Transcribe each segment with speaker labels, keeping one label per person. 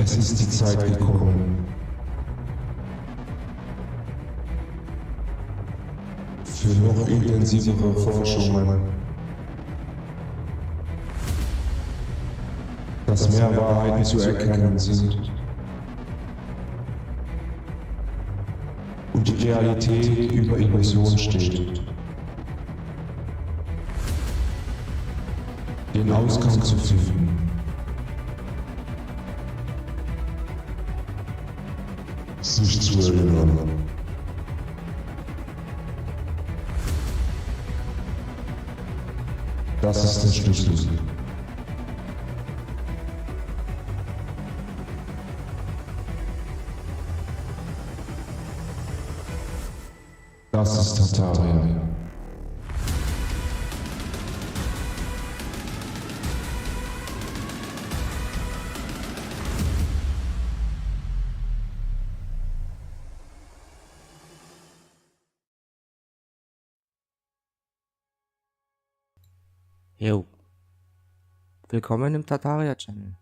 Speaker 1: Es ist die Zeit gekommen für noch intensivere Forschungen, dass mehr Wahrheiten zu erkennen sind und die Realität über Illusion steht. Den Ausgang zu finden. Sich zu erinnern. Das ist der Schlüssel. Das ist Tartaria.
Speaker 2: Jo, willkommen im Tartaria Channel.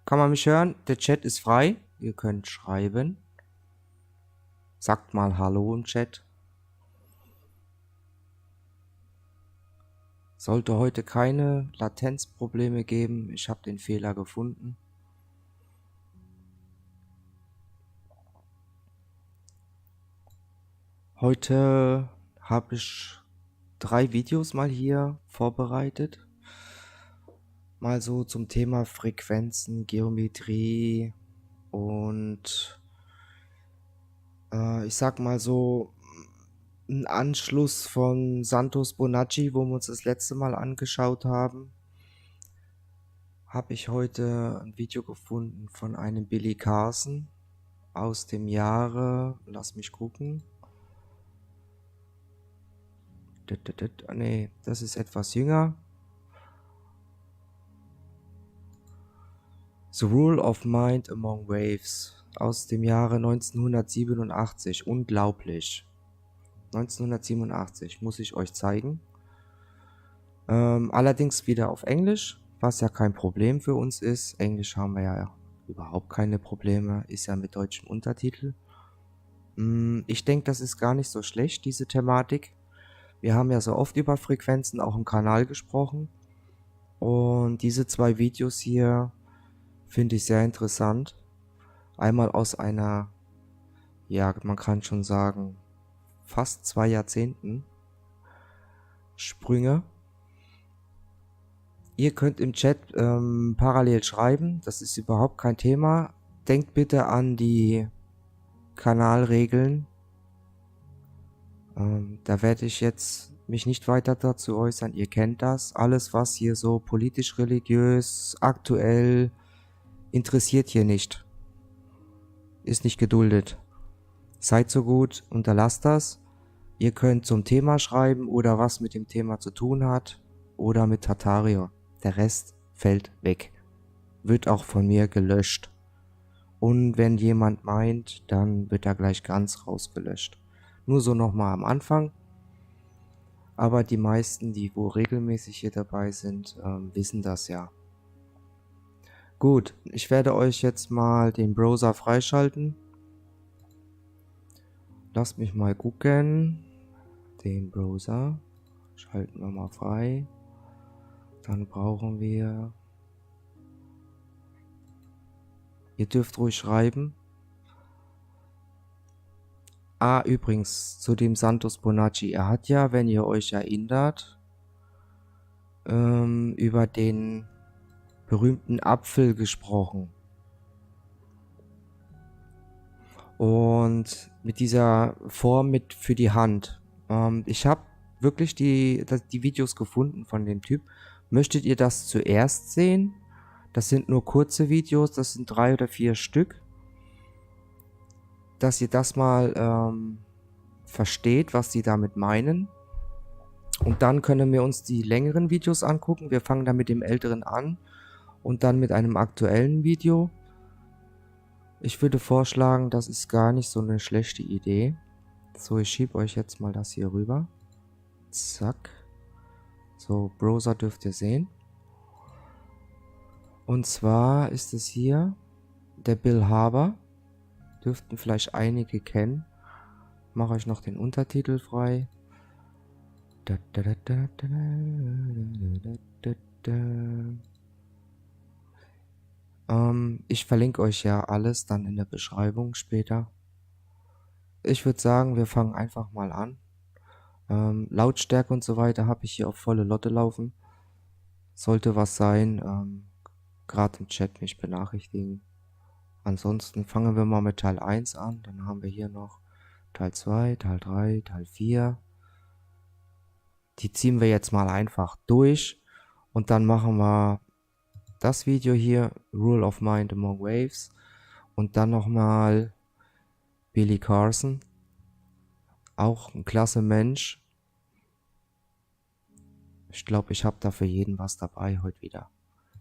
Speaker 2: Kann man mich hören? Der Chat ist frei. Ihr könnt schreiben. Sagt mal Hallo im Chat. Sollte heute keine Latenzprobleme geben. Ich habe den Fehler gefunden. Heute habe ich 3 Videos mal hier vorbereitet. Mal so zum Thema Frequenzen, Geometrie und ich sag mal so ein Anschluss von Santos Bonacci, wo wir uns das letzte Mal angeschaut haben. Habe ich heute ein Video gefunden von einem Billy Carson aus dem Jahre, lass mich gucken. Nee, das ist etwas jünger. The Rule of Mind Among Waves aus dem Jahre 1987. Unglaublich. 1987 muss ich euch zeigen. Allerdings wieder auf Englisch, was ja kein Problem für uns ist. Englisch haben wir ja überhaupt keine Probleme, ist ja mit deutschem Untertitel. Ich denke, das ist gar nicht so schlecht, diese Thematik. Wir haben ja so oft über Frequenzen auch im Kanal gesprochen. Und diese 2 Videos hier finde ich sehr interessant. Einmal aus einer, ja, man kann schon sagen, fast 2 Jahrzehnten Sprünge. Ihr könnt im Chat parallel schreiben, das ist überhaupt kein Thema. Denkt bitte an die Kanalregeln. Da werde ich jetzt mich nicht weiter dazu äußern, ihr kennt das. Alles, was hier so politisch, religiös, aktuell interessiert hier nicht. Ist nicht geduldet. Seid so gut, unterlasst das. Ihr könnt zum Thema schreiben oder was mit dem Thema zu tun hat oder mit Tartaria. Der Rest fällt weg. Wird auch von mir gelöscht. Und wenn jemand meint, dann wird er gleich ganz rausgelöscht. Nur so nochmal am Anfang. Aber die meisten, die wo regelmäßig hier dabei sind, wissen das ja. Gut, ich werde euch jetzt mal den Browser freischalten. Lasst mich mal gucken. Den Browser schalten wir mal frei. Dann brauchen wir... Ihr dürft ruhig schreiben. Ah, übrigens, zu dem Santos Bonacci. Er hat ja, wenn ihr euch erinnert, über den berühmten Apfel gesprochen. Und mit dieser Form für die Hand. Ich habe wirklich die Videos gefunden von dem Typ. Möchtet ihr das zuerst sehen? Das sind nur kurze Videos, das sind 3 oder 4 Stück. Dass ihr das mal versteht, was die damit meinen. Und dann können wir uns die längeren Videos angucken. Wir fangen dann mit dem älteren an und dann mit einem aktuellen Video. Ich würde vorschlagen, das ist gar nicht so eine schlechte Idee. So, ich schiebe euch jetzt mal das hier rüber. Zack. So, Browser dürft ihr sehen. Und zwar ist es hier der Bill Haber. Dürften vielleicht einige kennen. Mache ich noch den Untertitel frei. Ich verlinke euch ja alles dann in der Beschreibung später. Ich würde sagen, wir fangen einfach mal an. Lautstärke und so weiter habe ich hier auf volle Lotte laufen. Sollte was sein, gerade im Chat mich benachrichtigen. Ansonsten fangen wir mal mit Teil 1 an. Dann haben wir hier noch Teil 2, Teil 3, Teil 4. Die ziehen wir jetzt mal einfach durch. Und dann machen wir das Video hier, Rule of Mind Among Waves. Und dann nochmal Billy Carson. Auch ein klasse Mensch. Ich glaube, ich habe da für jeden was dabei heute wieder.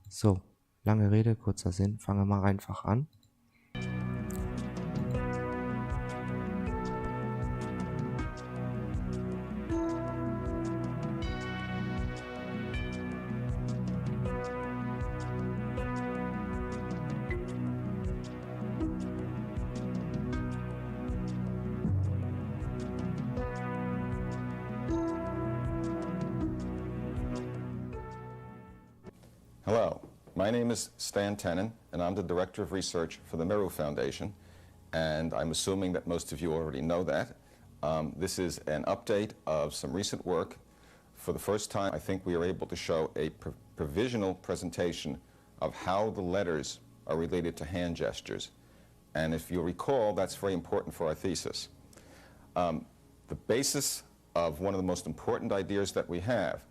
Speaker 2: So, lange Rede, kurzer Sinn. Fangen wir mal einfach an.
Speaker 3: Hello, my name is Stan Tenen, and I'm the Director of Research for the Meru Foundation, and I'm assuming that most of you already know that. This is an update of some recent work. For the first time, I think we are able to show a provisional presentation of how the letters are related to hand gestures. And if you'll recall, that's very important for our thesis. The basis of one of the most important ideas that we have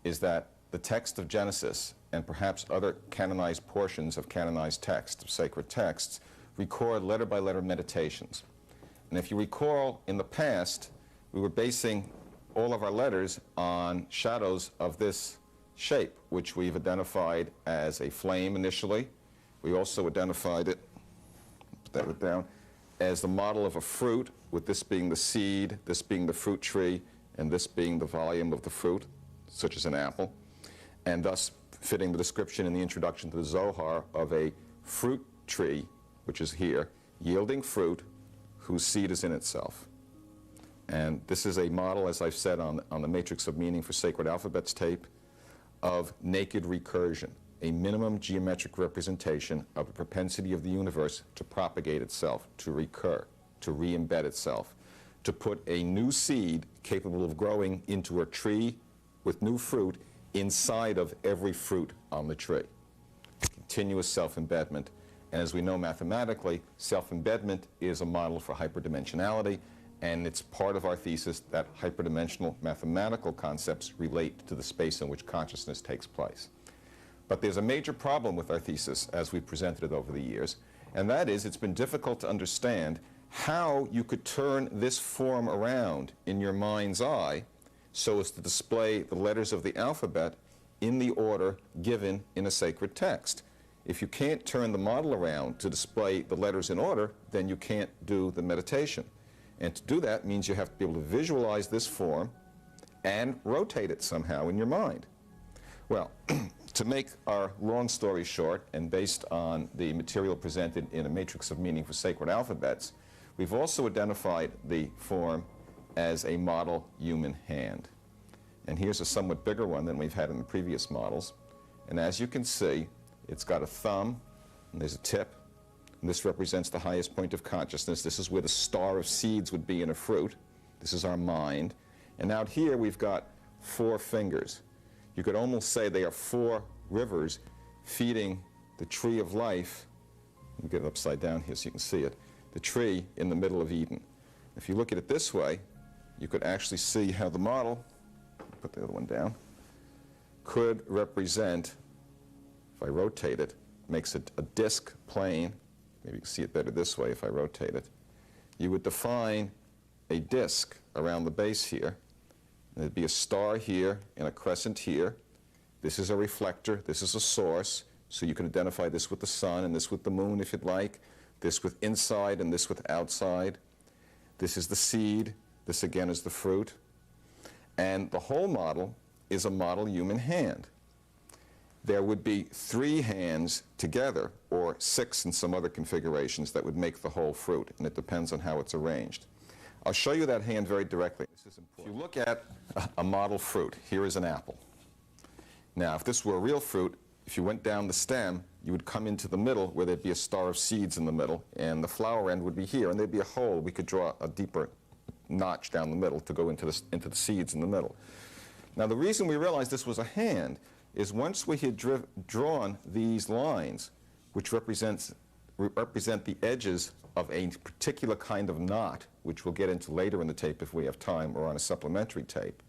Speaker 3: is that the text of Genesis and perhaps other canonized portions of canonized texts, of sacred texts, record letter-by-letter meditations. And if you recall, in the past, we were basing all of our letters on shadows of this shape, which we've identified as a flame initially. We also identified it, put that down, as the model of a fruit, with this being the seed, this being the fruit tree, and this being the volume of the fruit, such as an apple, and thus fitting the description in the introduction to the Zohar of a fruit tree, which is here, yielding fruit whose seed is in itself. And this is a model, as I've said on the Matrix of Meaning for Sacred Alphabets tape, of naked recursion, a minimum geometric representation of a propensity of the universe to propagate itself, to recur, to re-embed itself, to put a new seed capable of growing into a tree with new fruit inside of every fruit on the tree. Continuous self-embedment. And as we know mathematically, self-embedment is a model for hyperdimensionality, and it's part of our thesis that hyperdimensional mathematical concepts relate to the space in which consciousness takes place. But there's a major problem with our thesis as we've presented it over the years, and that is it's been difficult to understand how you could turn this form around in your mind's eye so as to display the letters of the alphabet in the order given in a sacred text. If you can't turn the model around to display the letters in order, then you can't do the meditation. And to do that means you have to be able to visualize this form and rotate it somehow in your mind. Well, to make our long story short, and based on the material presented in A Matrix of Meaning for Sacred Alphabets, we've also identified the form as a model human hand. And here's a somewhat bigger one than we've had in the previous models. And as you can see, it's got a thumb, and there's a tip, and this represents the highest point of consciousness. This is where the star of seeds would be in a fruit. This is our mind. And out here we've got 4 fingers. You could almost say they are 4 rivers feeding the tree of life. Let me get it upside down here so you can see it. The tree in the middle of Eden. If you look at it this way, you could actually see how the model, put the other one down, could represent, if I rotate it, makes it a disc plane. Maybe you can see it better this way if I rotate it. You would define a disc around the base here. And there'd be a star here and a crescent here. This is a reflector. This is a source. So you can identify this with the sun and this with the moon if you'd like. This with inside and this with outside. This is the seed. This again is the fruit. And the whole model is a model human hand. there would be 3 hands together, or 6 in some other configurations, that would make the whole fruit, and it depends on how it's arranged. I'll show you that hand very directly. This is important. If you look at a model fruit, here is an apple. Now, if this were a real fruit, if you went down the stem, you would come into the middle where there'd be a star of seeds in the middle, and the flower end would be here, and there'd be a hole. We could draw a deeper notch down the middle to go into the seeds in the middle. Now, the reason we realized this was a hand is once we had drawn these lines, which represent the edges of a particular kind of knot, which we'll get into later in the tape if we have time, or on a supplementary tape,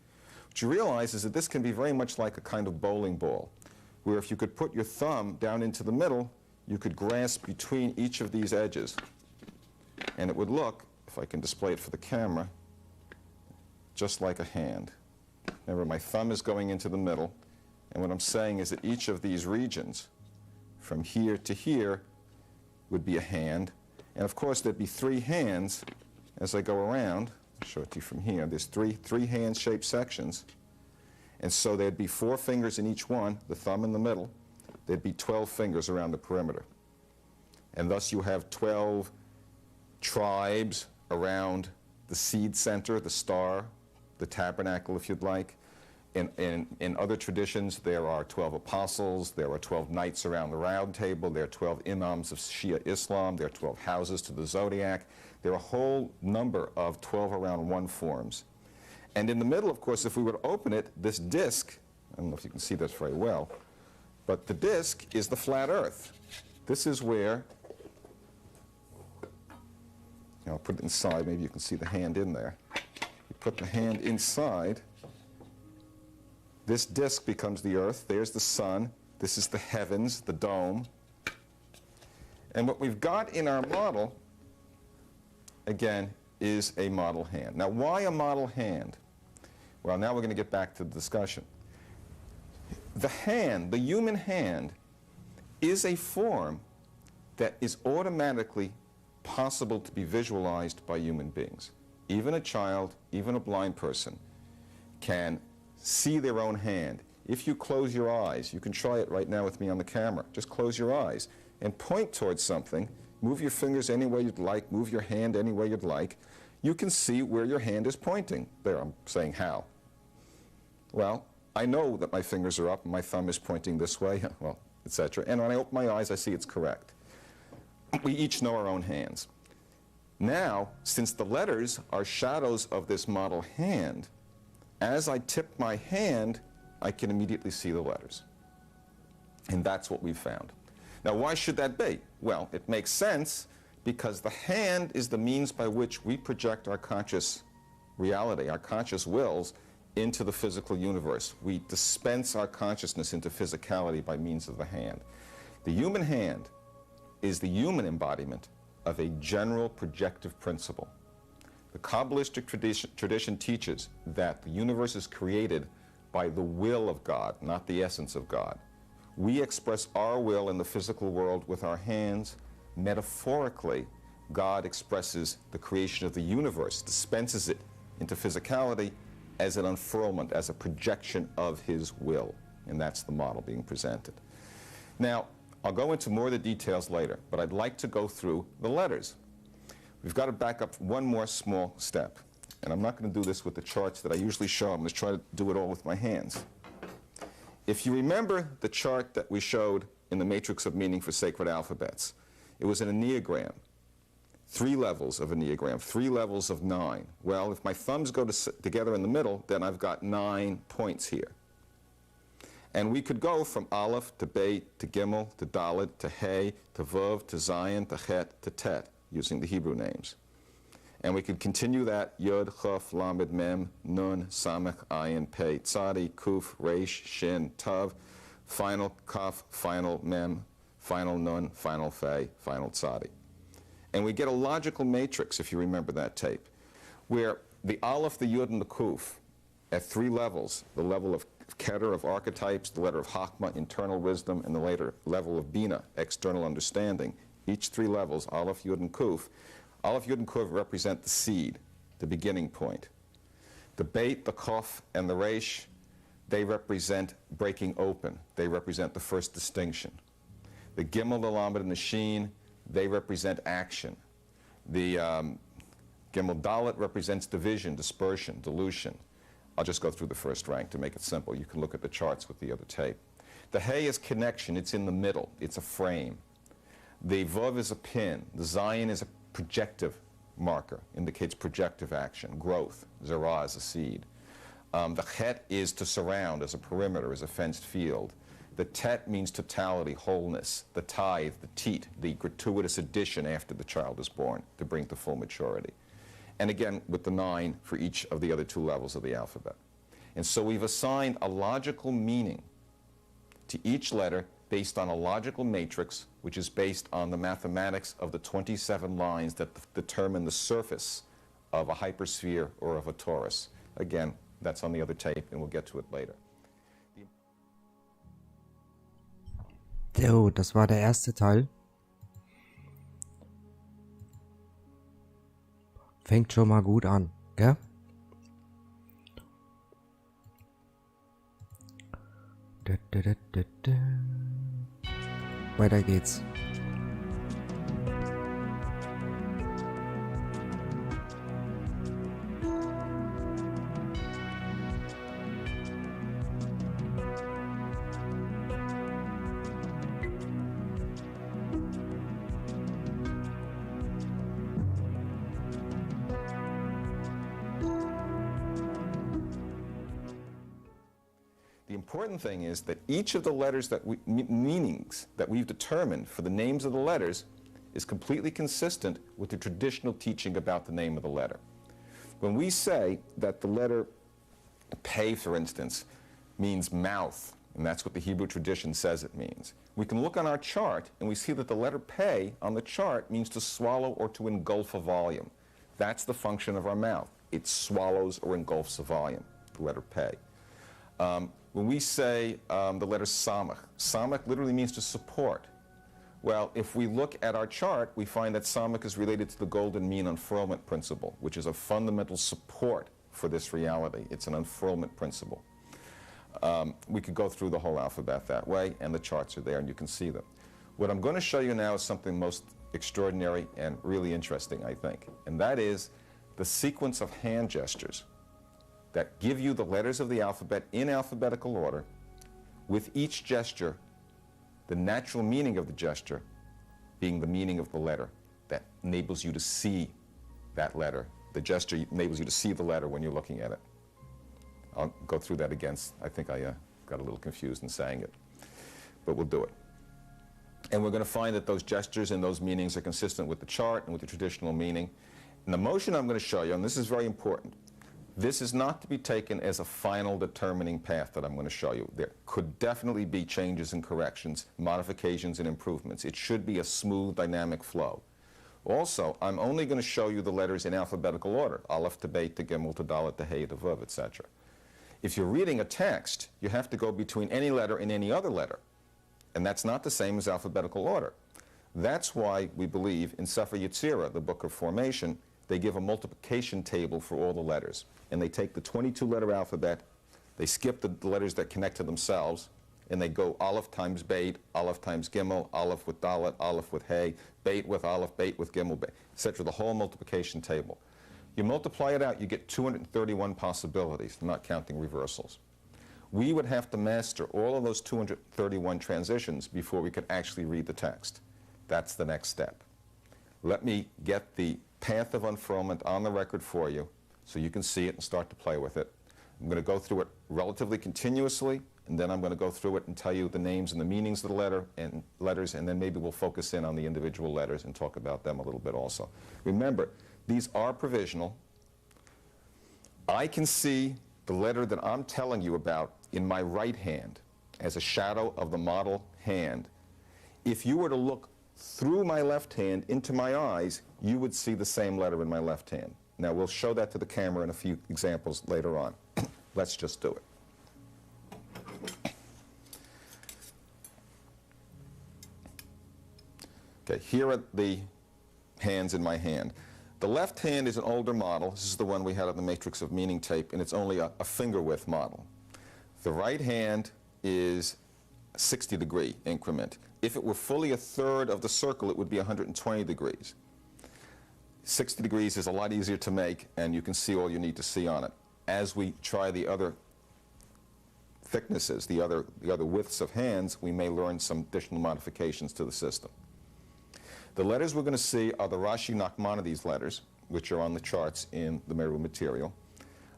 Speaker 3: what you realize is that this can be very much like a kind of bowling ball, where if you could put your thumb down into the middle, you could grasp between each of these edges, and it would look, if I can display it for the camera, just like a hand. Remember, my thumb is going into the middle, and what I'm saying is that each of these regions, from here to here, would be a hand. And of course, there'd be 3 hands as I go around. I'll show it to you from here. There's three hand-shaped sections. And so there'd be 4 fingers in each one, the thumb in the middle. There'd be 12 fingers around the perimeter. And thus you have 12 tribes around the seed center, the star, the tabernacle, if you'd like. In other traditions, there are 12 apostles, there are 12 knights around the round table, there are 12 imams of Shia Islam, there are 12 houses to the zodiac. There are a whole number of 12 around 1 forms. And in the middle, of course, if we were to open it, this disc, I don't know if you can see this very well, but the disc is the flat earth. This is where, I'll put it inside, maybe you can see the hand in there. You put the hand inside, this disc becomes the earth, there's the sun, this is the heavens, the dome. And what we've got in our model, again, is a model hand. Now, why a model hand? Well, now we're going to get back to the discussion. The hand, the human hand, is a form that is automatically possible to be visualized by human beings. Even a child, even a blind person, can see their own hand. If you close your eyes, you can try it right now with me on the camera. Just close your eyes and point towards something. Move your fingers any way you'd like. Move your hand any way you'd like. You can see where your hand is pointing. There, I'm saying how. Well, I know that my fingers are up and my thumb is pointing this way, well, etc. And when I open my eyes, I see it's correct. We each know our own hands. Now, since the letters are shadows of this model hand, as I tip my hand, I can immediately see the letters. And that's what we've found. Now, why should that be? Well, it makes sense because the hand is the means by which we project our conscious reality, our conscious wills, into the physical universe. We dispense our consciousness into physicality by means of the hand. The human hand is the human embodiment of a general projective principle. The Kabbalistic tradition teaches that the universe is created by the will of God, not the essence of God. We express our will in the physical world with our hands. Metaphorically, God expresses the creation of the universe, dispenses it into physicality as an unfurlment, as a projection of his will. And that's the model being presented. Now, I'll go into more of the details later, but I'd like to go through the letters. We've got to back up one more small step. And I'm not going to do this with the charts that I usually show. I'm going to try to do it all with my hands. If you remember the chart that we showed in the Matrix of Meaning for Sacred Alphabets, it was an Enneagram. 3 levels of Enneagram, 3 levels of 9. Well, if my thumbs go together in the middle, then I've got 9 points here. And we could go from Aleph to Beit to Gimel to Dalet to Hey to Vav to Zion to Chet to Tet, using the Hebrew names. And we could continue that Yod, Chaf, Lamed, Mem, Nun, Samech, Ayin, Pei, Tzadi, Kuf, Reish, Shin, Tav, final Kaf, final Mem, final Nun, final Fei, final Tzadi. And we get a logical matrix, if you remember that tape, where the Aleph, the Yud, and the Kuf, at 3 levels, the level of Keter, of archetypes, the letter of Chachma, internal wisdom, and the later level of Bina, external understanding, each 3 levels, Aleph, Yud, and Kuf. Aleph, Yud, and Kuf represent the seed, the beginning point. The Beit, the Kof, and the Reish they represent breaking open. They represent the first distinction. The Gimel, the Lamed, and the Shin, they represent action. The Gimel Dalet represents division, dispersion, dilution. I'll just go through the first rank to make it simple. You can look at the charts with the other tape. The Hey is connection. It's in the middle. It's a frame. The Vav is a pin. The Zayin is a projective marker, indicates projective action, growth. Zerah is a seed. The Chet is to surround, as a perimeter, as a fenced field. The Tet means totality, wholeness. The Tithe, the Teat, the gratuitous addition after the child is born to bring to full maturity. And again, with the 9 for each of the other 2 levels of the alphabet. And so we've assigned a logical meaning to each letter based on a logical matrix, which is based on the mathematics of the 27 lines that determine the surface of a hypersphere or of a torus. Again, that's on the other tape, and we'll get to it later.
Speaker 2: So, das war der erste Teil. Fängt schon mal gut an, gell? Weiter geht's.
Speaker 3: The important thing is that each of the letters that meanings that we've determined for the names of the letters is completely consistent with the traditional teaching about the name of the letter. When we say that the letter Pei, for instance, means mouth, and that's what the Hebrew tradition says it means, we can look on our chart and we see that the letter Pei on the chart means to swallow or to engulf a volume. That's the function of our mouth. It swallows or engulfs a volume, the letter Pei. When we say the letter Samach, Samach literally means to support. Well, if we look at our chart, we find that Samach is related to the golden mean unfurlment principle, which is a fundamental support for this reality. It's an unfurlment principle. We could go through the whole alphabet that way, and the charts are there, and you can see them. What I'm going to show you now is something most extraordinary and really interesting, I think, and that is the sequence of hand gestures that give you the letters of the alphabet in alphabetical order, with each gesture, the natural meaning of the gesture being the meaning of the letter that enables you to see that letter. The gesture enables you to see the letter when you're looking at it. I'll go through that again. I think I got a little confused in saying it, but we'll do it. And we're going to find that those gestures and those meanings are consistent with the chart and with the traditional meaning. And the motion I'm going to show you, and this is very important, this is not to be taken as a final determining path that I'm going to show you. There could definitely be changes and corrections, modifications and improvements. It should be a smooth, dynamic flow. Also, I'm only going to show you the letters in alphabetical order, Aleph to Beit to Gimel to Dalet to Hey to Vav, etc. If you're reading a text, you have to go between any letter and any other letter. And that's not the same as alphabetical order. That's why we believe in Sefer Yetzirah, the book of formation, they give a multiplication table for all the letters. And they take the 22-letter alphabet, they skip the letters that connect to themselves, and they go Aleph times Beit, Aleph times Gimel, Aleph with Dalet, Aleph with Hey, Beit with Aleph, Beit with Gimel, etc., the whole multiplication table. You multiply it out, you get 231 possibilities, not counting reversals. We would have to master all of those 231 transitions before we could actually read the text. That's the next step. Let me get the path of unfurlment on the record for you so you can see it and start to play with it. I'm going to go through it relatively continuously, and then I'm going to go through it and tell you the names and the meanings of the letters, and then maybe we'll focus in on the individual letters and talk about them a little bit also. Remember, these are provisional. I can see the letter that I'm telling you about in my right hand as a shadow of the model hand. If you were to look through my left hand into my eyes, you would see the same letter in my left hand. Now, we'll show that to the camera in a few examples later on. Let's just do it. Okay, here are the hands in my hand. The left hand is an older model. This is the one we had on the Matrix of Meaning tape, and it's only a finger width model. The right hand is a 60-degree increment. If it were fully a third of the circle, it would be 120 degrees. 60 degrees is a lot easier to make, and you can see all you need to see on it. As we try the other thicknesses, the other widths of hands, we may learn some additional modifications to the system. The letters we're going to see are the Rashi Nachmanides letters, which are on the charts in the Meru material.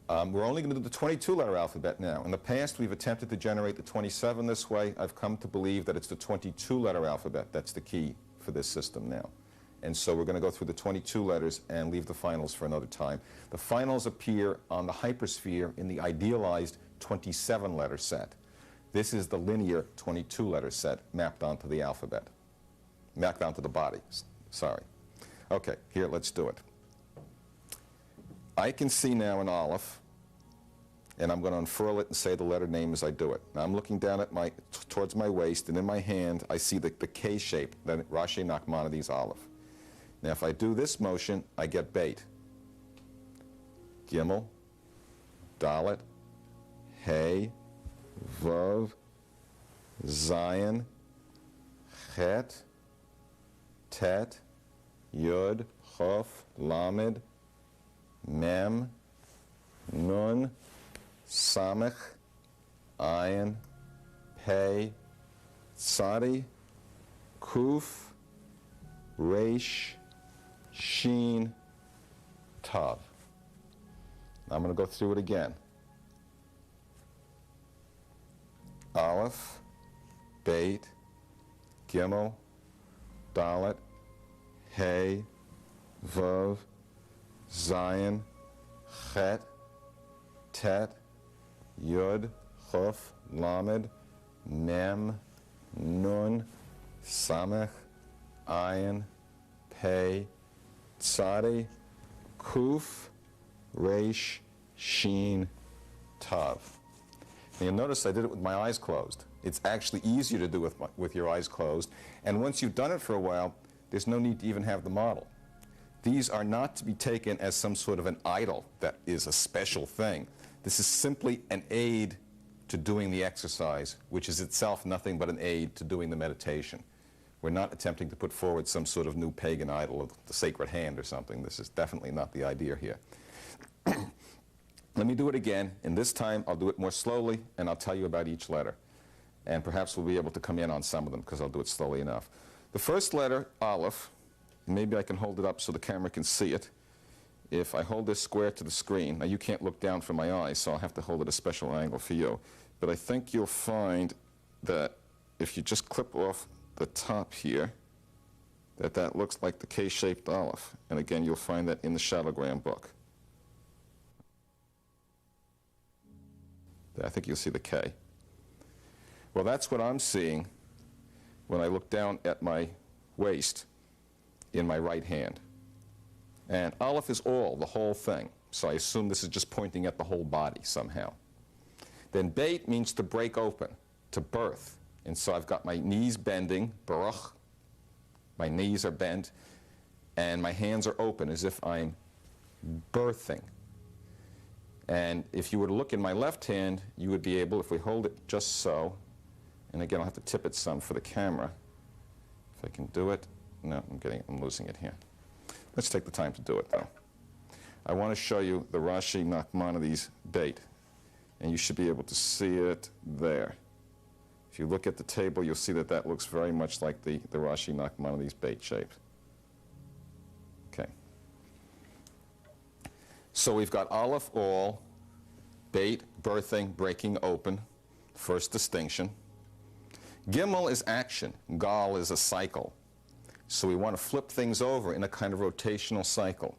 Speaker 3: We're only going to do the 22-letter alphabet now. In the past, we've attempted to generate the 27 this way. I've come to believe that it's the 22-letter alphabet that's the key for this system now. And so we're going to go through the 22 letters and leave the finals for another time. The finals appear on the hypersphere in the idealized 27-letter set. This is the linear 22-letter set mapped onto the alphabet, mapped onto the body, sorry. Okay, here, let's do it. I can see now an Aleph, and I'm going to unfurl it and say the letter name as I do it. Now I'm looking down at towards my waist, and in my hand I see the K shape, the Rashi Nachmanides Aleph. Now if I do this motion, I get Beit. Gimel, Dalet, Hey, Vav, Zayin, Chet, Tet, Yud, Chof, Lamed, Mem, Nun, Samech, Ayin, Pei, Tzadi, Kuf, Resh, Shin, Tav. I'm going to go through it again. Aleph, Beit, Gimel, Dalet, Hey, Vav, Zayin, Chet, Tet, Yud, Chof, Lamed, Mem, Nun, Samech, Ayin, Pei, Tzadi, Kuf, Resh, Shin, Tav. And you'll notice I did it with my eyes closed. It's actually easier to do with your eyes closed. And once you've done it for a while, there's no need to even have the model. These are not to be taken as some sort of an idol that is a special thing. This is simply an aid to doing the exercise, which is itself nothing but an aid to doing the meditation. We're not attempting to put forward some sort of new pagan idol of the sacred hand or something. This is definitely not the idea here. Let me do it again, and this time I'll do it more slowly, and I'll tell you about each letter. And perhaps we'll be able to come in on some of them, because I'll do it slowly enough. The first letter, Aleph, maybe I can hold it up so the camera can see it. If I hold this square to the screen, now you can't look down from my eyes, so I'll have to hold it a special angle for you. But I think you'll find that if you just clip off the top here, that looks like the K-shaped Aleph. And again, you'll find that in the Shadowgram book. I think you'll see the K. Well, that's what I'm seeing when I look down at my waist in my right hand. And Aleph is all, the whole thing. So I assume this is just pointing at the whole body somehow. Then Beit means to break open, to birth. And so I've got my knees bending, Baruch. My knees are bent, and my hands are open as if I'm birthing. And if you were to look in my left hand, you would be able, if we hold it just so, and again, I'll have to tip it some for the camera. If I can do it. No, I'm losing it here. Let's take the time to do it, though. I want to show you the Rashi Nachmanides Beit, and you should be able to see it there. If you look at the table, you'll see that looks very much like the Rashi Nachmanides Beit shape. Okay. So we've got Aleph, all, Beit, birthing, breaking open, first distinction. Gimel is action. Gal is a cycle. So we want to flip things over in a kind of rotational cycle.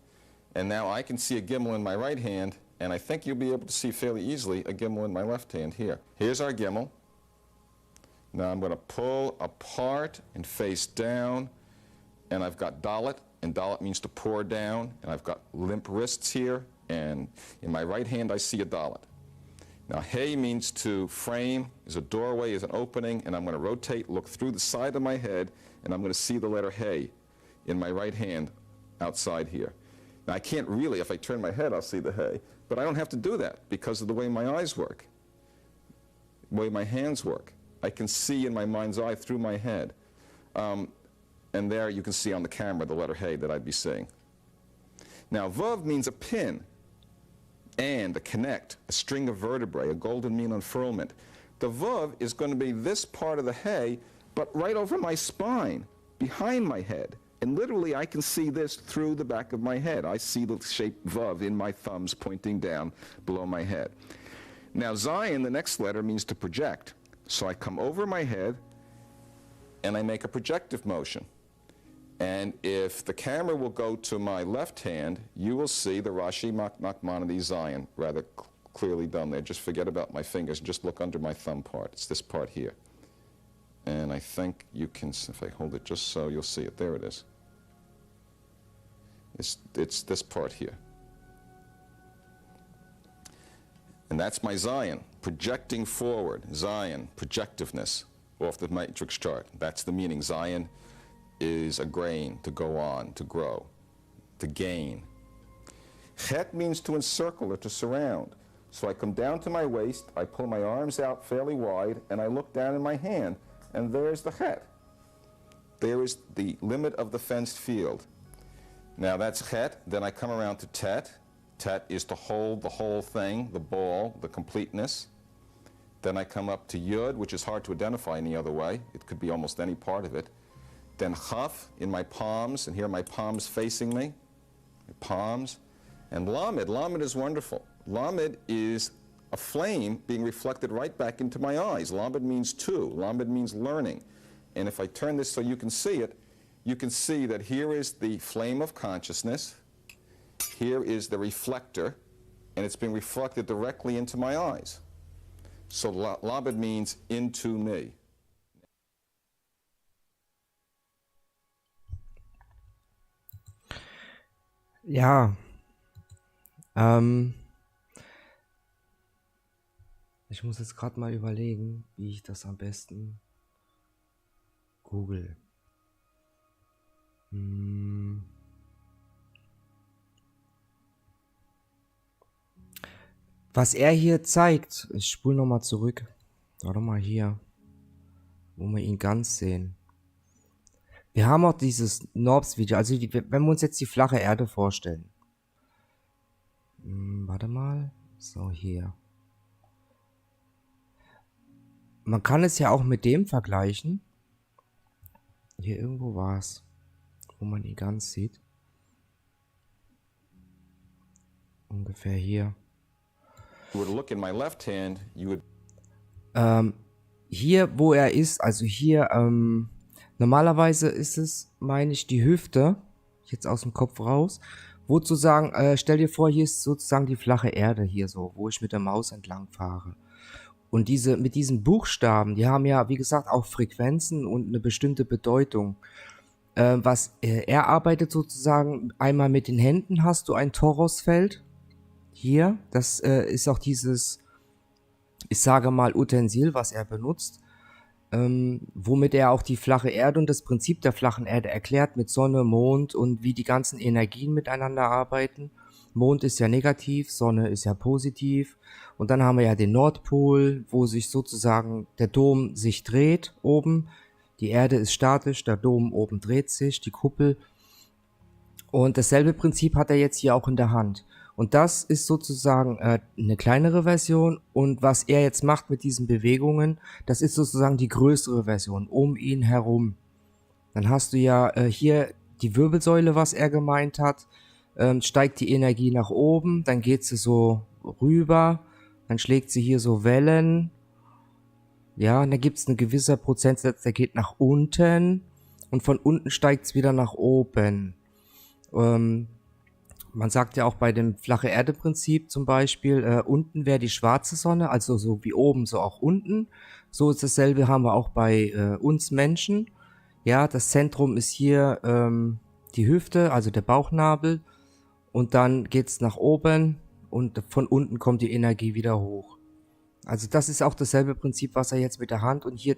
Speaker 3: And now I can see a Gimel in my right hand, and I think you'll be able to see fairly easily a Gimel in my left hand here. Here's our Gimel. Now I'm going to pull apart and face down, and I've got Dalet, and Dalet means to pour down, and I've got limp wrists here, and in my right hand I see a Dalet. Now Hey means to frame, is a doorway, is an opening, and I'm going to rotate, look through the side of my head, and I'm going to see the letter Hey in my right hand outside here. Now I can't really, if I turn my head I'll see the Hey, but I don't have to do that because of the way my eyes work. way my hands work. I can see in my mind's eye through my head. And there you can see on the camera the letter Hey that I'd be seeing. Now, Vav means a pin, and a connect, a string of vertebrae, a golden mean unfurlment. The Vav is going to be this part of the Hey, but right over my spine, behind my head. And literally, I can see this through the back of my head. I see the shape Vav in my thumbs pointing down below my head. Now, Zayin, the next letter, means to project. So I come over my head, and I make a projective motion. And if the camera will go to my left hand, you will see the Rashi Nachmanides Zayin rather clearly done there. Just forget about my fingers. Just look under my thumb part. It's this part here. And I think you can, if I hold it just so, you'll see it. There it is. It's this part here. And that's my Zayin, projecting forward. Zayin, projectiveness off the matrix chart. That's the meaning. Zayin is a grain, to go on, to grow, to gain. Chet means to encircle or to surround. So I come down to my waist, I pull my arms out fairly wide, and I look down in my hand, and there's the Chet. There is the limit of the fenced field. Now that's Chet. Then I come around to Tet. Tet is to hold the whole thing, the ball, the completeness. Then I come up to Yud, which is hard to identify any other way. It could be almost any part of it. Then Chaf in my palms, and here are my palms facing me, my palms. And Lamed, Lamed is wonderful. Lamed is a flame being reflected right back into my eyes. Lamed means two. Lamed means learning. And if I turn this so you can see it, you can see that here is the flame of consciousness, here is the reflector, and it's being reflected directly into my eyes. So Lamed means into me.
Speaker 2: Ja, ich muss jetzt gerade mal überlegen, wie ich das am besten google. Was er hier zeigt, ich spule nochmal zurück. Warte mal hier, wo wir ihn ganz sehen. Wir haben auch dieses Norbs-Video, also wenn wir uns jetzt die flache Erde vorstellen. Warte mal, so hier. Man kann es ja auch mit dem vergleichen. Hier irgendwo war es, wo man ihn ganz sieht. Ungefähr hier.
Speaker 3: Look in my left hand, you would
Speaker 2: hier, wo er ist, also hier, normalerweise ist es, meine ich, die Hüfte, jetzt aus dem Kopf raus, wo sozusagen, stell dir vor, hier ist sozusagen die flache Erde hier so, wo ich mit der Maus entlang fahre. Und mit diesen Buchstaben, die haben ja, wie gesagt, auch Frequenzen und eine bestimmte Bedeutung. Er arbeitet sozusagen, einmal mit den Händen hast du ein Torusfeld. Hier, das ist auch dieses, ich sage mal, Utensil, was er benutzt, womit er auch die flache Erde und das Prinzip der flachen Erde erklärt mit Sonne, Mond und wie die ganzen Energien miteinander arbeiten. Mond ist ja negativ, Sonne ist ja positiv und dann haben wir ja den Nordpol, wo sich sozusagen der Dom sich dreht oben, die Erde ist statisch, der Dom oben dreht sich, die Kuppel und dasselbe Prinzip hat er jetzt hier auch in der Hand. Und das ist sozusagen eine kleinere Version und was er jetzt macht mit diesen Bewegungen, das ist sozusagen die größere Version, um ihn herum. Dann hast du ja hier die Wirbelsäule, was er gemeint hat, steigt die Energie nach oben, dann geht sie so rüber, dann schlägt sie hier so Wellen, ja, und da gibt es einen gewisser Prozentsatz, der geht nach unten und von unten steigt es wieder nach oben. Man sagt ja auch bei dem flache Erde Prinzip zum Beispiel, unten wäre die schwarze Sonne, also so wie oben, so auch unten. So ist dasselbe haben wir auch bei uns Menschen. Ja, das Zentrum ist hier die Hüfte, also der Bauchnabel. Und dann geht's nach oben und von unten kommt die Energie wieder hoch. Also das ist auch dasselbe Prinzip, was er jetzt mit der Hand und hier,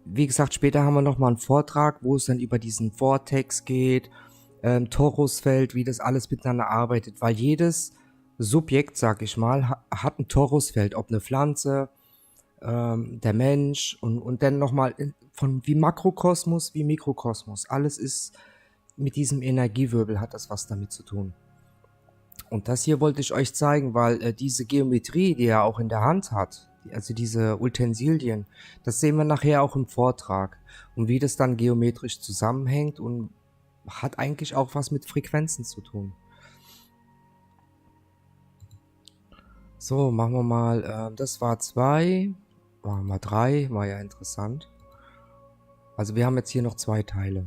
Speaker 2: wie gesagt, später haben wir nochmal einen Vortrag, wo es dann über diesen Vortex geht, Torusfeld, wie das alles miteinander arbeitet, weil jedes Subjekt, sag ich mal, hat ein Torusfeld, ob eine Pflanze, der Mensch und dann nochmal von wie Makrokosmos wie Mikrokosmos. Alles ist mit diesem Energiewirbel, hat das was damit zu tun. Und das hier wollte ich euch zeigen, weil diese Geometrie, die er auch in der Hand hat, also diese Utensilien, das sehen wir nachher auch im Vortrag. Und wie das dann geometrisch zusammenhängt und hat eigentlich auch was mit Frequenzen zu tun. So, machen wir mal, das war 2, machen wir mal 3, war ja interessant. Also wir haben jetzt hier noch 2 Teile.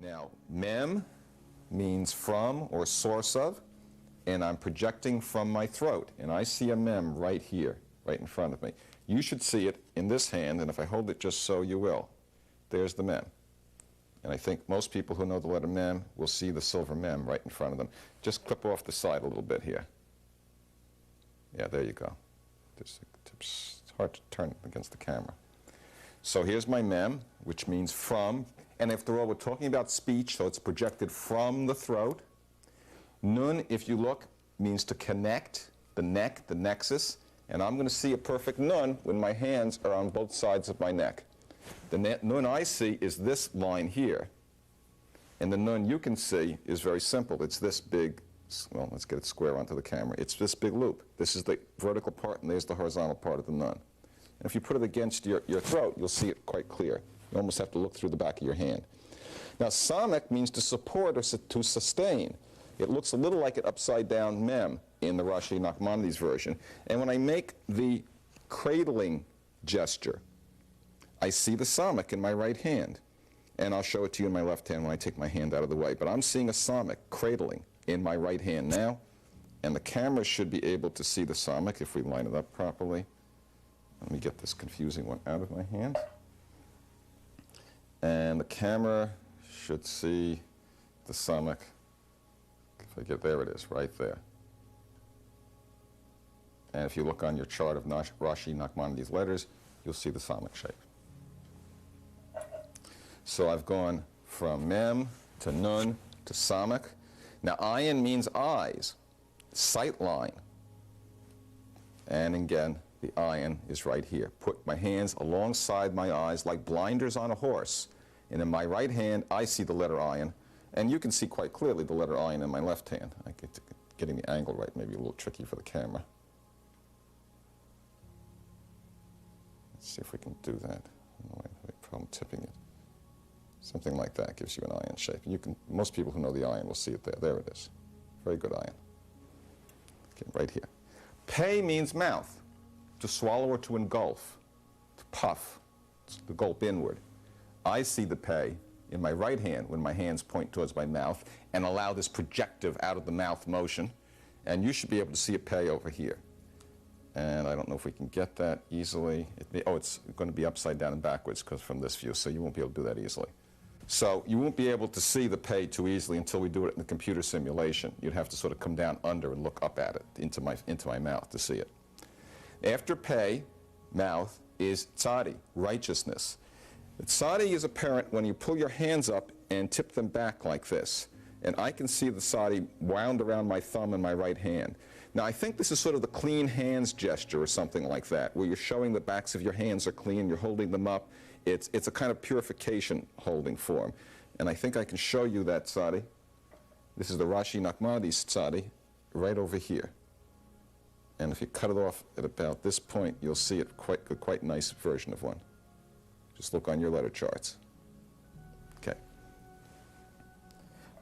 Speaker 3: Now, mem means from or source of, and I'm projecting from my throat. And I see a mem right here, right in front of me. You should see it in this hand, and if I hold it just so, you will. There's the mem. And I think most people who know the letter mem will see the silver mem right in front of them. Just clip off the side a little bit here. Yeah, there you go. It's hard to turn against the camera. So here's my mem, which means from. And after all, we're talking about speech, so it's projected from the throat. Nun, if you look, means to connect, the neck, the nexus. And I'm going to see a perfect nun when my hands are on both sides of my neck. The nun I see is this line here. And the nun you can see is very simple. It's this big, well, let's get it square onto the camera. It's this big loop. This is the vertical part, and there's the horizontal part of the nun. And if you put it against your throat, you'll see it quite clear. You almost have to look through the back of your hand. Now, samek means to support or to sustain. It looks a little like an upside-down mem in the Rashi Nachmanides version. And when I make the cradling gesture, I see the samek in my right hand. And I'll show it to you in my left hand when I take my hand out of the way. But I'm seeing a samek cradling in my right hand now. And the camera should be able to see the samek if we line it up properly. Let me get this confusing one out of my hand. And the camera should see the samek. If I get, there it is, right there. And if you look on your chart of Rashi Nachmanides letters, you'll see the samek shape. So I've gone from mem to nun to samek. Now ayin means eyes, sight line. And again, the ayin is right here. Put my hands alongside my eyes like blinders on a horse. And in my right hand, I see the letter ayin. And you can see quite clearly the letter ayin in my left hand. Getting the angle right may be a little tricky for the camera. Let's see if we can do that. I have a problem tipping it. Something like that gives you an ayin shape. Most people who know the ayin will see it there. There it is. Very good ayin. Okay, right here. Pei means mouth, to swallow or to engulf, to puff, to gulp inward. I see the pei in my right hand when my hands point towards my mouth and allow this projective out of the mouth motion. And you should be able to see a pei over here. And I don't know if we can get that easily. It's going to be upside down and backwards because from this view, so you won't be able to do that easily. So you won't be able to see the pei too easily until we do it in the computer simulation. You'd have to sort of come down under and look up at it into my mouth to see it. After pei, mouth, is tzadi, righteousness. Tzadi is apparent when you pull your hands up and tip them back like this. And I can see the tzadi wound around my thumb and my right hand. Now, I think this is sort of the clean hands gesture or something like that, where you're showing the backs of your hands are clean, you're holding them up. It's a kind of purification holding form. And I think I can show you that tzadi. This is the Rashi Nachmanides tzadi right over here. And if you cut it off at about this point, you'll see it a quite nice version of one. Just look on your letter charts. Okay.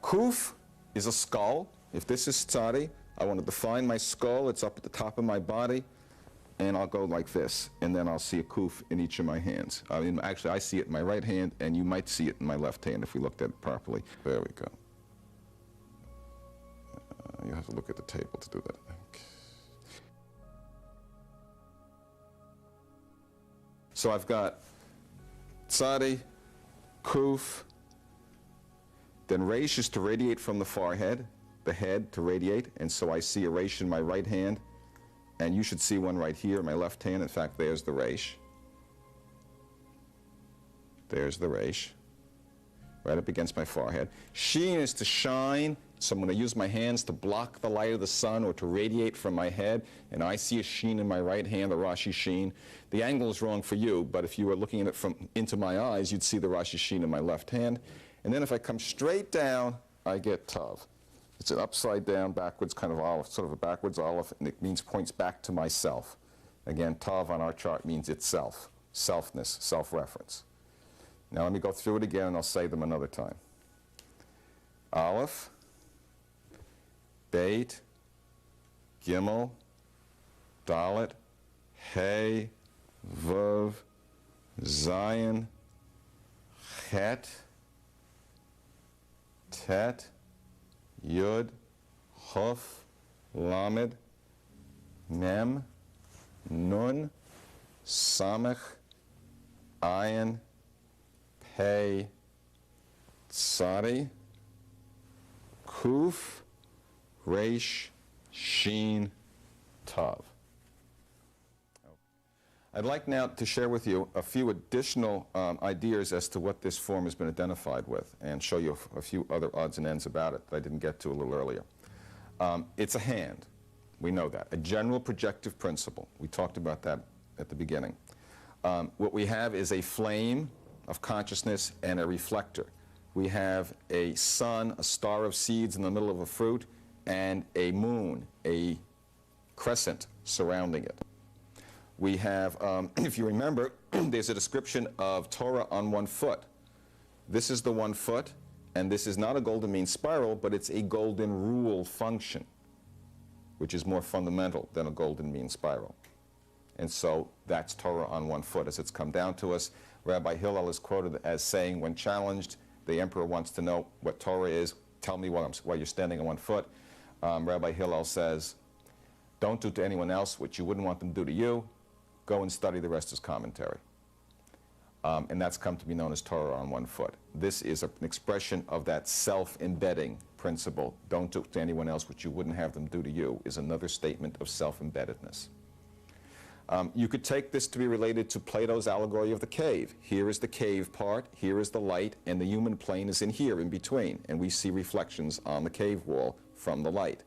Speaker 3: Kuf is a skull. If this is tzadi, I want to define my skull. It's up at the top of my body. And I'll go like this. And then I'll see a kuf in each of my hands. Actually, I see it in my right hand, and you might see it in my left hand if we looked at it properly. There we go. You have to look at the table to do that, I think. So I've got tzadi, Kuf. Then Resh is to radiate from the forehead, the head to radiate, and so I see a Resh in my right hand, and you should see one right here in my left hand. In fact, there's the Resh. There's the Resh, right up against my forehead. Sheen is to shine, so I'm going to use my hands to block the light of the sun or to radiate from my head, and I see a sheen in my right hand, the Rashi sheen. The angle is wrong for you, but if you were looking at it from into my eyes, you'd see the Rashi sheen in my left hand. And then if I come straight down, I get Tav. It's an upside down, backwards kind of olive, sort of a backwards olive, and it means points back to myself. Again, Tav on our chart means itself, selfness, self-reference. Now let me go through it again, and I'll say them another time. Aleph, Beit, Gimel, Dalet, Hey, Vav, Zion, Chet, Tet, Yud, Chuf, Lamed, Mem, Nun, Samech, Ayin, Pei, Tzadi, Kuf, Resh, Sheen, Tav. I'd like now to share with you a few additional ideas as to what this form has been identified with and show you a few other odds and ends about it that I didn't get to a little earlier. It's a hand. We know that. A general projective principle. We talked about that at the beginning. What we have is a flame of consciousness and a reflector. We have a sun, a star of seeds in the middle of a fruit, and a moon, a crescent surrounding it. We have, if you remember, there's a description of Torah on one foot. This is the 1 foot, and this is not a golden mean spiral, but it's a golden rule function, which is more fundamental than a golden mean spiral. And so that's Torah on 1 foot as it's come down to us. Rabbi Hillel is quoted as saying, when challenged, the emperor wants to know what Torah is, tell me while you're standing on 1 foot. Rabbi Hillel says, don't do to anyone else what you wouldn't want them to do to you. Go and study the rest as commentary. And that's come to be known as Torah on 1 foot. This is an expression of that self-embedding principle. Don't do to anyone else what you wouldn't have them do to you is another statement of self-embeddedness. You could take this to be related to Plato's allegory of the cave. Here is the cave part, here is the light, and the human plane is in here, in between, and we see reflections on the cave wall from the light.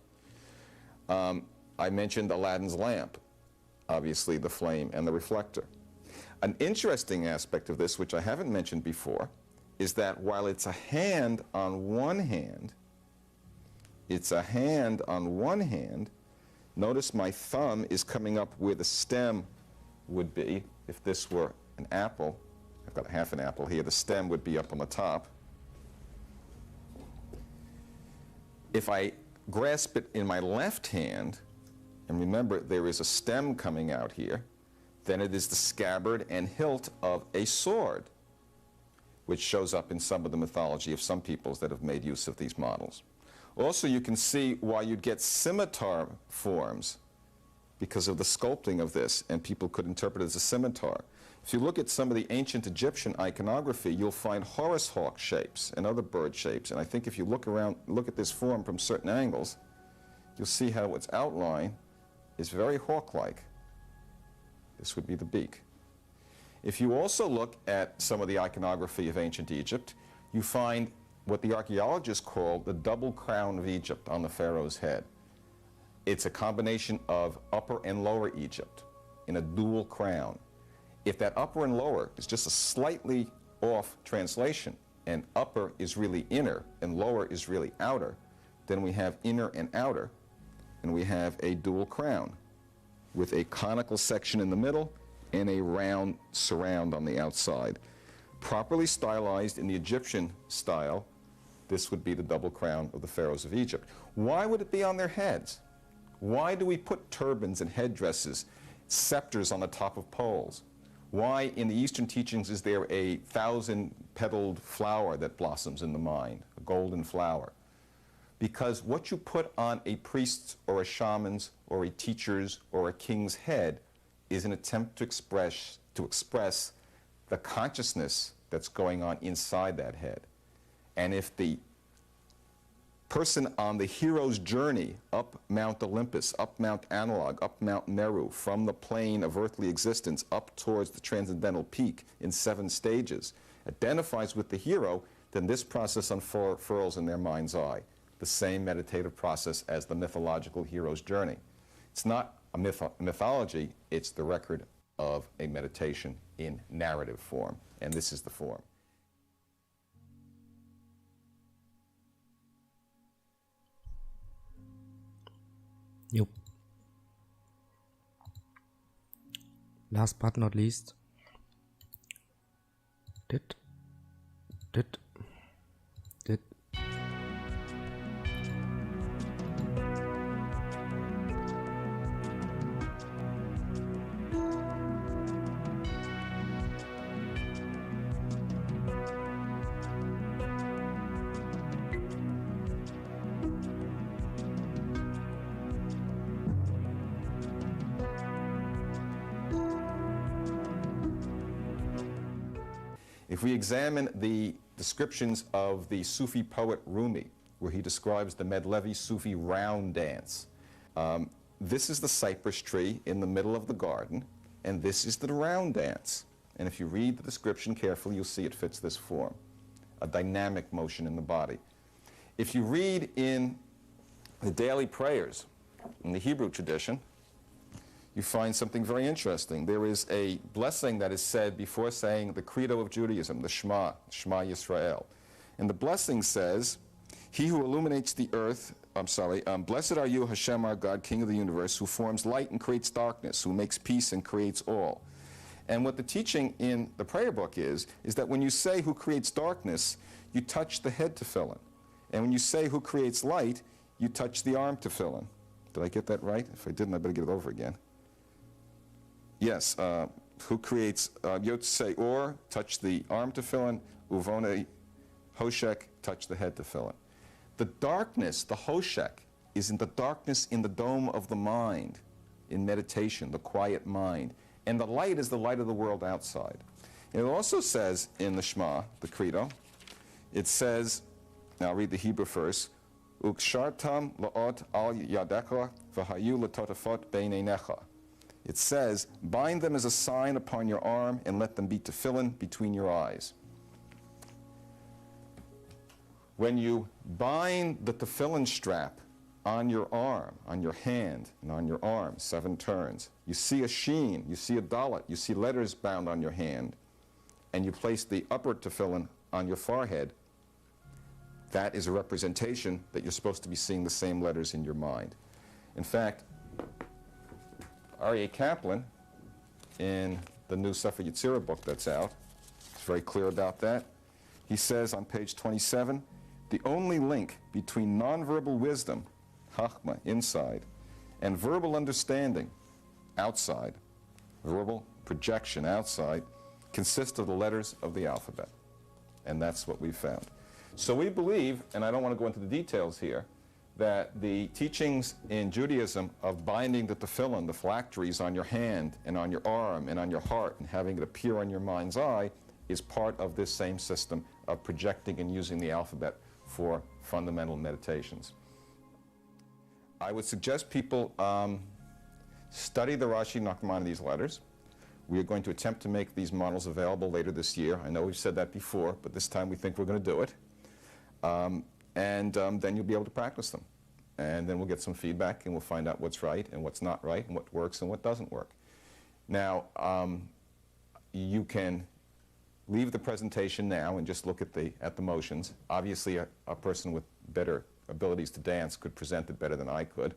Speaker 3: I mentioned Aladdin's lamp, obviously the flame and the reflector. An interesting aspect of this, which I haven't mentioned before, is that while it's a hand on one hand, notice my thumb is coming up where the stem would be. If this were an apple, I've got half an apple here, the stem would be up on the top. If I grasp it in my left hand, and remember there is a stem coming out here, then it is the scabbard and hilt of a sword, which shows up in some of the mythology of some peoples that have made use of these models. Also, you can see why you'd get scimitar forms because of the sculpting of this, and people could interpret it as a scimitar. If you look at some of the ancient Egyptian iconography, you'll find Horus hawk shapes and other bird shapes, and I think if you look at this form from certain angles, you'll see how its outline is very hawk-like. This would be the beak. If you also look at some of the iconography of ancient Egypt, you find what the archaeologists call the double crown of Egypt on the pharaoh's head. It's a combination of upper and lower Egypt in a dual crown. If that upper and lower is just a slightly off translation, and upper is really inner and lower is really outer, then we have inner and outer, and we have a dual crown with a conical section in the middle and a round surround on the outside. Properly stylized in the Egyptian style, this would be the double crown of the pharaohs of Egypt. Why would it be on their heads? Why do we put turbans and headdresses, scepters on the top of poles? Why in the Eastern teachings is there a 1,000-petaled flower that blossoms in the mind, a golden flower? Because what you put on a priest's or a shaman's or a teacher's or a king's head is an attempt to express the consciousness that's going on inside that head. And if the person on the hero's journey up Mount Olympus, up Mount Analog, up Mount Meru, from the plane of earthly existence up towards the transcendental peak in 7 stages, identifies with the hero, then this process unfurls in their mind's eye, the same meditative process as the mythological hero's journey. It's not a mythology, it's the record of a meditation in narrative form, and this is the form.
Speaker 2: Jo. Last but not least. Dit.
Speaker 3: If we examine the descriptions of the Sufi poet Rumi, where he describes the Mevlevi Sufi round dance, this is the cypress tree in the middle of the garden, and this is the round dance. And if you read the description carefully, you'll see it fits this form, a dynamic motion in the body. If you read in the daily prayers in the Hebrew tradition, you find something very interesting. There is a blessing that is said before saying the credo of Judaism, the Shema Yisrael. And the blessing says, he who illuminates the earth, blessed are you, Hashem our God, King of the universe, who forms light and creates darkness, who makes peace and creates all. And what the teaching in the prayer book is that when you say who creates darkness, you touch the head tefillin. And when you say who creates light, you touch the arm tefillin. Did I get that right? If I didn't, I better get it over again. Yes, who creates, Yotzei Or, touch the arm tefillin, Uvone Hoshek, touch the head tefillin. The darkness, the Hoshek, is in the darkness in the dome of the mind, in meditation, the quiet mind. And the light is the light of the world outside. And it also says in the Shema, the credo, it says, now I'll read the Hebrew first, Ukshartam la'ot al yadecha v'hayu l'totafot beineinecha. It says, bind them as a sign upon your arm and let them be tefillin between your eyes. When you bind the tefillin strap on your arm, on your hand, and on your arm, 7 turns, you see a sheen, you see a dalet, you see letters bound on your hand, and you place the upper tefillin on your forehead, that is a representation that you're supposed to be seeing the same letters in your mind. In fact, R.A. Kaplan, in the new Sefer Yetzirah book that's out, is very clear about that. He says on page 27, the only link between nonverbal wisdom, Chachma, inside, and verbal understanding, outside, verbal projection outside, consists of the letters of the alphabet. And that's what we've found. So we believe, and I don't want to go into the details here, that the teachings in Judaism of binding the tefillin, the phylacteries on your hand and on your arm and on your heart and having it appear on your mind's eye is part of this same system of projecting and using the alphabet for fundamental meditations. I would suggest people study the Rashi Nachmanides letters. We are going to attempt to make these models available later this year. I know we've said that before, but this time we think we're going to do it. Then you'll be able to practice them. And then we'll get some feedback and we'll find out what's right and what's not right and what works and what doesn't work. Now, you can leave the presentation now and just look at the motions. Obviously, a person with better abilities to dance could present it better than I could.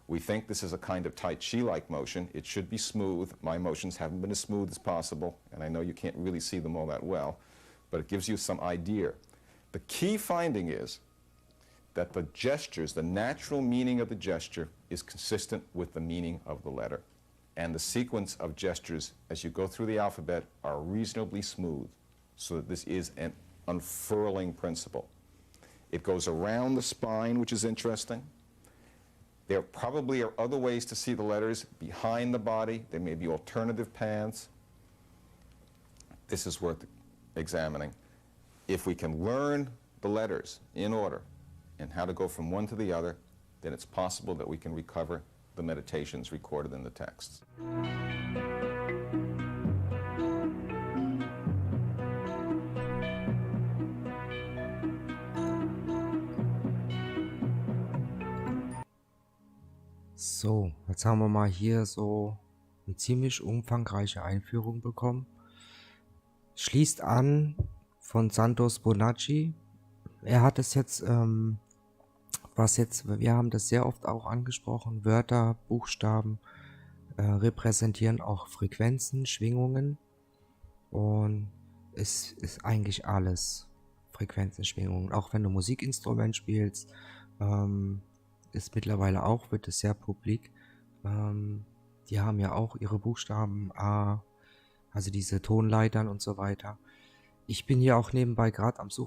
Speaker 3: We think this is a kind of Tai Chi-like motion. It should be smooth. My motions haven't been as smooth as possible, and I know you can't really see them all that well, but it gives you some idea. The key finding is that the gestures, the natural meaning of the gesture, is consistent with the meaning of the letter. And the sequence of gestures as you go through the alphabet are reasonably smooth, so that this is an unfurling principle. It goes around the spine, which is interesting. There probably are other ways to see the letters behind the body. There may be alternative paths. This is worth examining. If we can learn the letters in order and how to go from one to the other, then it's possible that we can recover the meditations recorded in the texts.
Speaker 2: So, jetzt haben wir mal hier so eine ziemlich umfangreiche Einführung bekommen. Schließt an von Santos Bonacci. Er hat es jetzt, wir haben das sehr oft auch angesprochen, Wörter, Buchstaben repräsentieren auch Frequenzen, Schwingungen, und es ist eigentlich alles Frequenzen, Schwingungen. Auch wenn du Musikinstrument spielst, ist mittlerweile auch, wird es sehr publik. Die haben ja auch ihre Buchstaben A, also diese Tonleitern und so weiter. Ich bin hier auch nebenbei gerade am